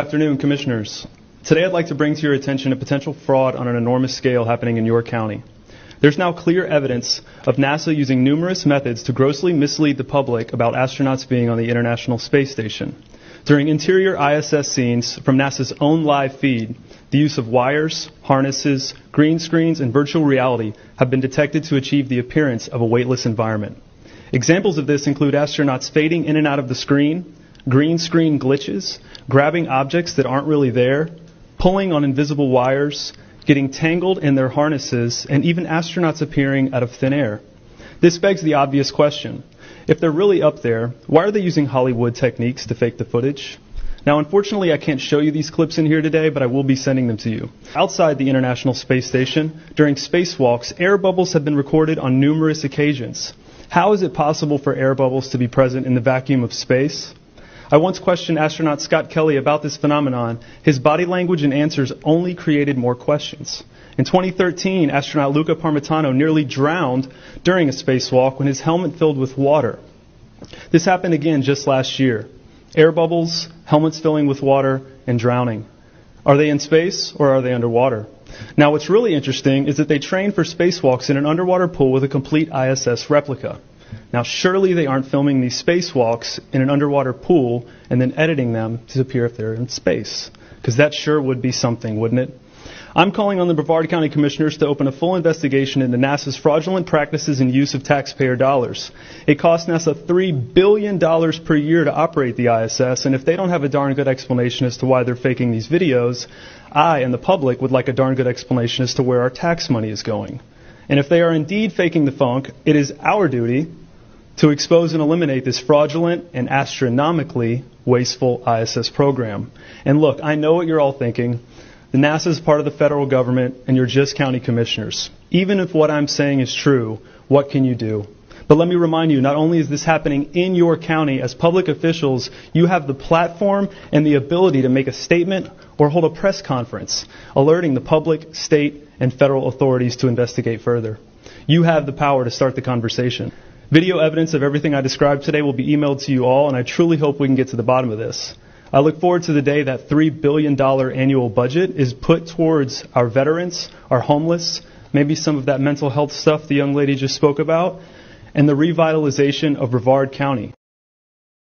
Good afternoon, Commissioners. Today I'd like to bring to your attention a potential fraud on an enormous scale happening in your county. There's now clear evidence of NASA using numerous methods to grossly mislead the public about astronauts being on the International Space Station. During interior ISS scenes from NASA's own live feed, the use of wires, harnesses, green screens, and virtual reality have been detected to achieve the appearance of a weightless environment. Examples of this include astronauts fading in and out of the screen, green screen glitches, grabbing objects that aren't really there, pulling on invisible wires, getting tangled in their harnesses, and even astronauts appearing out of thin air. This begs the obvious question. If they're really up there, why are they using Hollywood techniques to fake the footage? Now, unfortunately, I can't show you these clips in here today, but I will be sending them to you. Outside the International Space Station, during spacewalks, air bubbles have been recorded on numerous occasions. How is it possible for air bubbles to be present in the vacuum of space? I once questioned astronaut Scott Kelly about this phenomenon. His body language and answers only created more questions. In 2013, astronaut Luca Parmitano nearly drowned during a spacewalk when his helmet filled with water. This happened again just last year. Air bubbles, helmets filling with water, and drowning. Are they in space or are they underwater? Now, what's really interesting is that they train for spacewalks in an underwater pool with a complete ISS replica. Now, surely they aren't filming these spacewalks in an underwater pool and then editing them to appear if they're in space, because that sure would be something, wouldn't it? I'm calling on the Brevard County Commissioners to open a full investigation into NASA's fraudulent practices and use of taxpayer dollars. It costs NASA $3 billion per year to operate the ISS, and if they don't have a darn good explanation as to why they're faking these videos, I and the public would like a darn good explanation as to where our tax money is going. And if they are indeed faking the funk, it is our duty to expose and eliminate this fraudulent and astronomically wasteful ISS program. And look, I know what you're all thinking. The NASA is part of the federal government, and you're just county commissioners. Even if what I'm saying is true, what can you do? But let me remind you, not only is this happening in your county, as public officials, you have the platform and the ability to make a statement or hold a press conference, alerting the public, state, and federal authorities to investigate further. You have the power to start the conversation. Video evidence of everything I described today will be emailed to you all, and I truly hope we can get to the bottom of this. I look forward to the day that $3 billion annual budget is put towards our veterans, our homeless, maybe some of that mental health stuff the young lady just spoke about, and the revitalization of Brevard County.